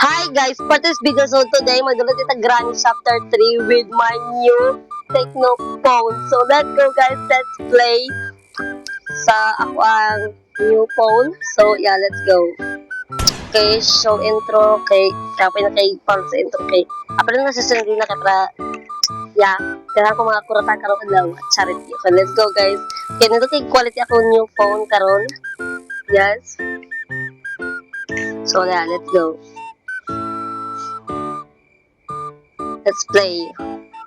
Hi guys, for this video, so today magdala kita Granny Chapter 3 with my new Tecno phone. So let's go guys, let's play sa ako ang new phone. So yeah, let's go. Okay, show intro. Okay, kapay na kay Paul sa intro. Okay, apal na nasusunod na kaya yeah, kailangan ko mga kurata karon adlaw charity. Okay, let's go guys. Okay, nito kay quality ako new phone karon. Yes. So yeah, let's go. Let's play.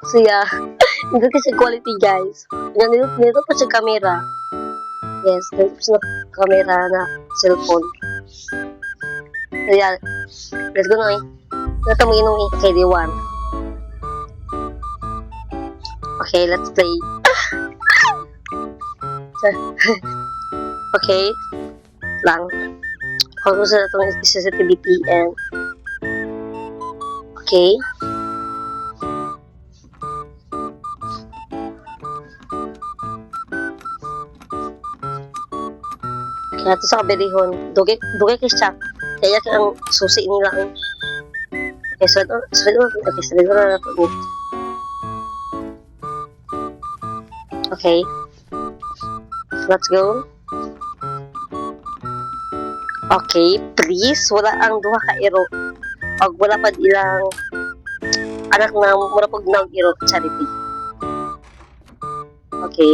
So yeah, nito kasi quality guys. Nito pa siya camera. Yes, nito pa siya camera na cellphone. So yeah, let's go na eh. Ito mo inong KD1. Okay, let's play. Okay, lang. Kung gusto na itong sensitivity and okay. Kaya ito sa kaberihon, dugay kay siya. Kaya ang susi nila ang okay, so na ito. Okay. Let's go. Okay, please, wala ang duha ka iro. Pag wala pa ilang anak na mura pag nag-iro, charity. Okay.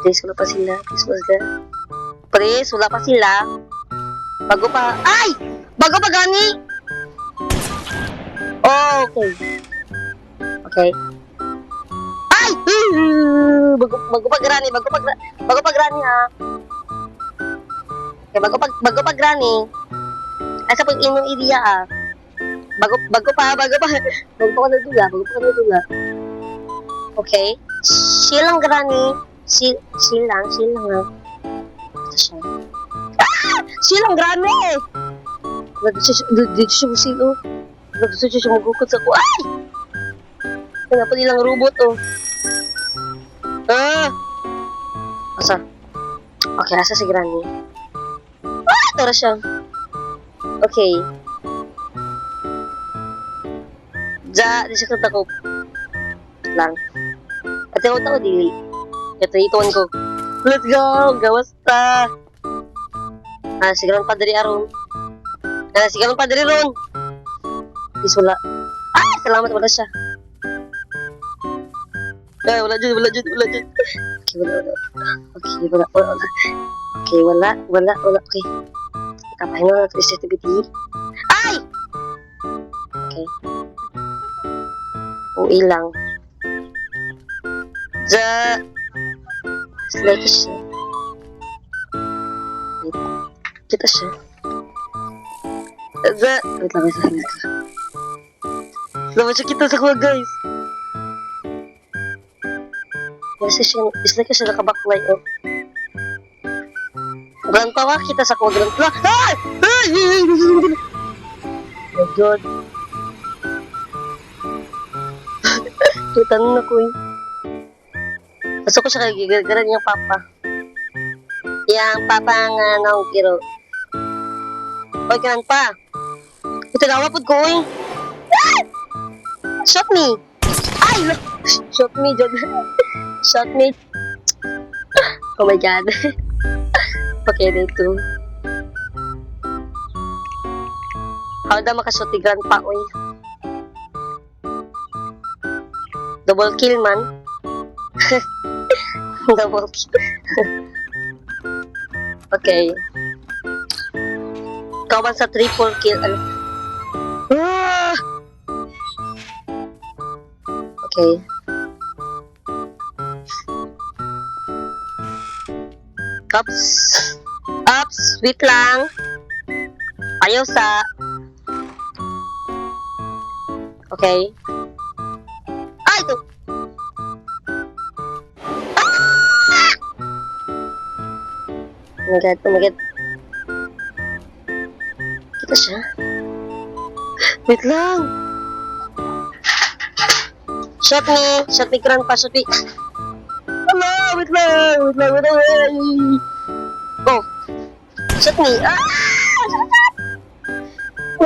Please, wala pa sila. Please, wala pa sila. Bago pa... Ay! Bago pa gani! Oh, okay. Okay. Ay! Bago pa gani. Bago pa gani, ha? Okay, bago pa gani. Asa pag inom iriya, ha? Bago pa ko nadula. Okay. Silang gani. Silang, ha? Siya. Ah! Silang grande! Dito siya musilo. Dito siya magukot sa ko. Ay! Kaya pa nilang robot, oh. Ah! Asa? Okay, asa si Granny? Ah! Tara siya. Okay. Di siya katakop. Lang. At yung tao, dili. Ito, ituan ko. Let's go! Gawas ta! Sigaran padre aron. Sigaran padre ron. Please, wala. Salamat, wala siya. Wala dyan. Okay, wala. Okay, wala. Okay, wala. Okay. Kapahin na natin sensitivity. Ay! Okay. Ilang. Like siya. Kita siya. Wait lang. Laman siya kita sa kuha, guys. Is like siya nakabaklay, oh. Brand pa wa, kita sa kuha. Ay! Oh God. Kita na ko, eh. Pasok ko siya kay gigagaran niyang papa. Yang papa nga nang kiro. Oy, kanan pa. Ito na wapod ko, eh. Shot me. Ay! Shot me, Jod. Shot me. Oh my God. Okay, dito. How da makashot ni grandpa, oy. Double kill, man. Double kill. Okay. Kawan sa triple kill. Ano? Okay. Ups. Wait lang. Ayaw sa. Okay. Ay, ito. Oh my God. Kita siya. Wait lang. Shot me, grandpa, shot me. Hello, wait lang. Oh, shot me.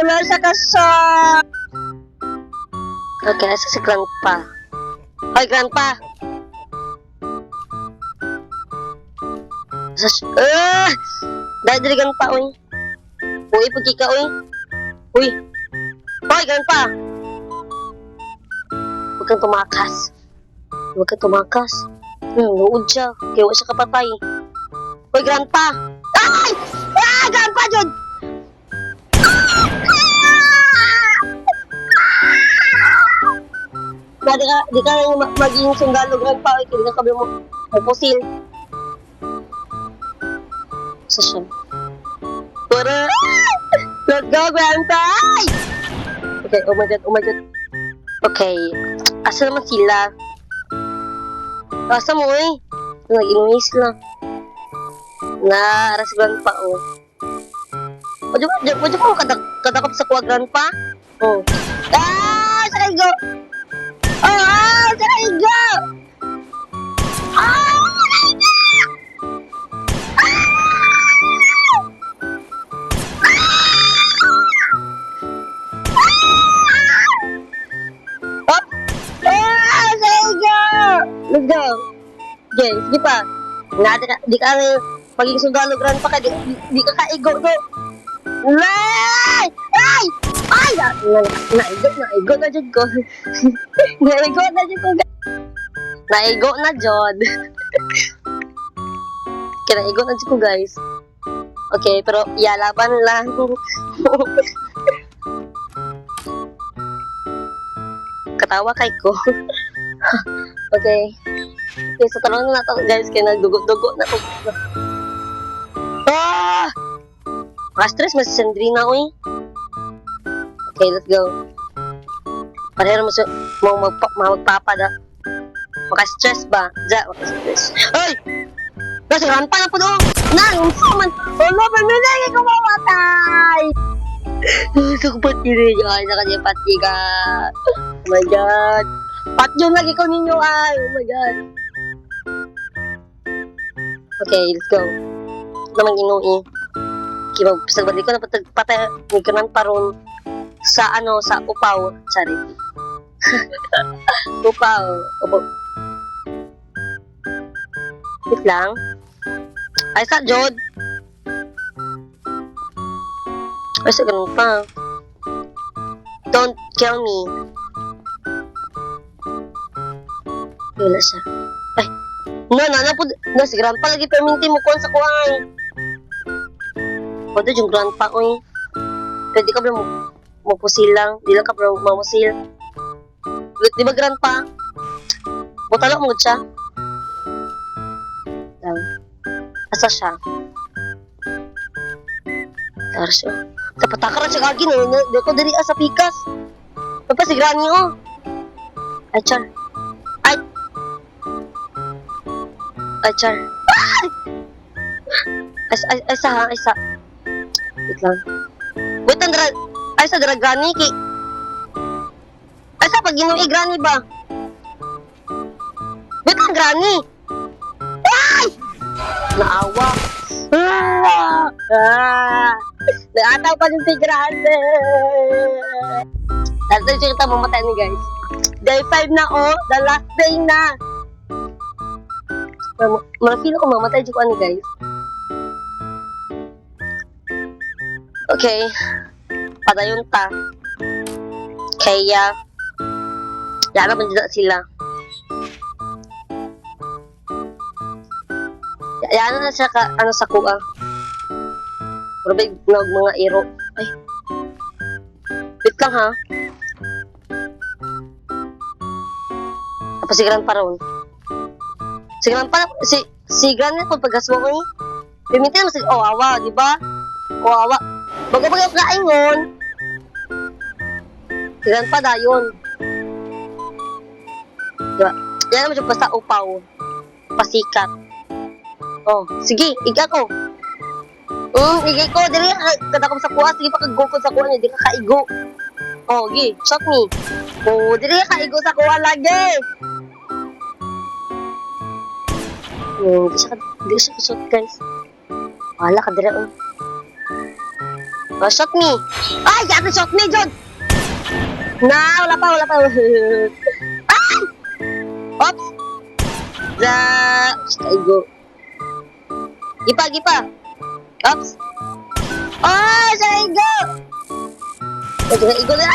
Wala siya kasya. Okay, asa si Grandpa? Hoy, Grandpa! Dahil diri Grandpa, uy. Uy, pagi ka, uy. Uy. Hoy, Grandpa! Huwag kang tumakas. Huwag kang tumakas. Luod siya. Kaya huwag siya kapatay. Hoy, Grandpa! Ay! Ah! Grandpa, Jod! Di ka maging sundalo, Grandpa. Ay, kaya kabi mo. Pusil. Sa siya. Tara! Let's go, Grandpa! Ay! Okay, oh my God, oh my God. Okay, asa naman sila? Asa mo eh? Nag-inuwi sila. Na, aras Grandpa, oh. Wadyo ko kadakap sa kuwa, Grandpa? Oh. Ah! Sakay go! Oh! Sakay go! Ah! Up! Ah! Sakay go! Let's go! Okay, sige pa. Di ka maging sundalo, Grandpa, ka. Di ka kaigo, do. Ay! Ay! Ay! Naigo na dyan ko. Naigo na dyan ko. Naigo na dyan. Kinaigo na dyan ko, guys. Okay, pero laban lang. Katawa kay ko. Okay. Okay, so tanong na nato, guys, kaya nagdugo-dugo na to. Ah! Stress mas Sandrina, uy. Okay, let's go. Parehera mo magpapada. Maka-stress ba? Maka-stress. Ay! Nasa Grandpa na po doon. Unsa man. Wala, pamilya ko mamatay. Kapatid ay sa kanya pati ka. Oh my God. Patyon lagi ko ninyo ay. Oh my God. Okay, let's go. Naman ginui. Sa balik ko na patay ni kanan paron sa sa upaw. Sorry. Upaw. Opo. Wait lang. Ay, sa Jod. Ay, sa ganun pa. Don't kill me. Wala siya. Ay. Na, si Grandpa lagi perminti mo kon sa kuhay. Pwede yung Grandpa, uy. Pwede ka ba mapusil lang? Di lang ka ba mamusil? Di ba, Grandpa? Butala mo siya? Lang. Asa siya? Tara siya. Tapatakara siya kagin, eh. Di ko diri sa pikas. Papa, si Granny, oh. Ay, char. Ay! Ay, char. Ay, sa. Wait lang. Wait, ay, sa Granny, ay, sa pag-inuwi, Granny ba? Wait lang, Granny. Ay! Naawa. Naataw pa din si Granny. Dito siya kita mamatay ni guys. Day 5 na, oh. The last day na. Marafilo ko mamatay dito ni guys. Okay. Padayon ta. Kaya, yana man dito sila. Yana na siya ka, sa kuha. Probig mga iro. Ay. Wait lang, ha. Tapos si Grandpa ron. Si Grandpa kung pagkaswa ko eh. Pimintin mo awa, di ba? Awa. Bago-bago ka ingon. Si Grandpa dayon. Diba? Yan naman siya basta upaw. Pasikat. Oh, sige, iga ko. Igay ko, dili kada ko sa kuha, sige pa kag-go ko sa kuha niya, di ka kaigo. Oh, gi, shot me. Oh, dili ka kaigo sa kuha lagi. Di siya ka-shot, guys. Wala ka dira, oh. Oh, shot me. Ay, yata shot me, Jod. Na, wala pa. Ay! Oops. Ay, go. Gipa. Oops. Oh, say go. Igo na.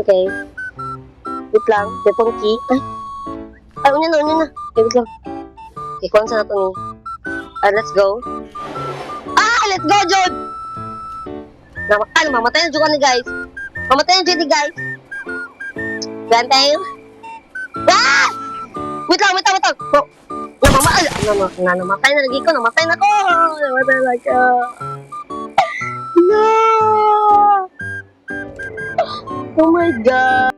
Okay. Wait lang. Tepong key. Ay, unya na. Okay, wait lang. Okay, kuhan sa nato ni. Let's go. Let's go, Jod! Mamatay na Jod ni guys. Mamatay na Jod ni guys. Gantay. Wait lang. Oh, namatay na lagi ko. Namatay na ko. No! Oh my God.